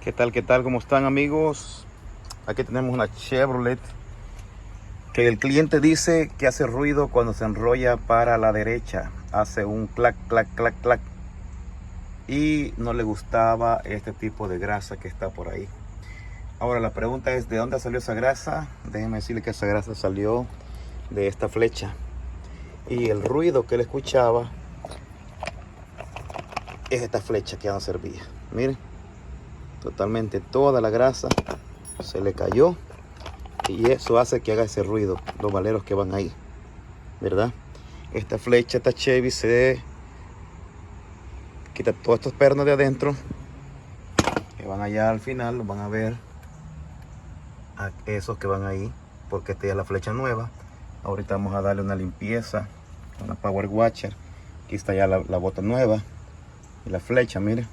¿Qué tal? ¿Qué tal? ¿Cómo están, amigos? Aquí tenemos una Chevrolet que el cliente dice que hace ruido cuando se enrolla para la derecha. Hace un clac, clac, clac, clac. Y no le gustaba este tipo de grasa que está por ahí. Ahora la pregunta es, ¿de dónde salió esa grasa? Déjenme decirle que esa grasa salió de esta flecha. Y el ruido que él escuchaba es esta flecha que ya no servía. Miren, totalmente toda la grasa se le cayó. Y eso hace que haga ese ruido, los valeros que van ahí, ¿verdad? Esta flecha, esta Chevy, se quita todos estos pernos de adentro, que van allá al final, los van a ver, a esos que van ahí, porque esta ya es la flecha nueva. Ahorita vamos a darle una limpieza, una power washer. Aquí está ya la bota nueva y la flecha, miren.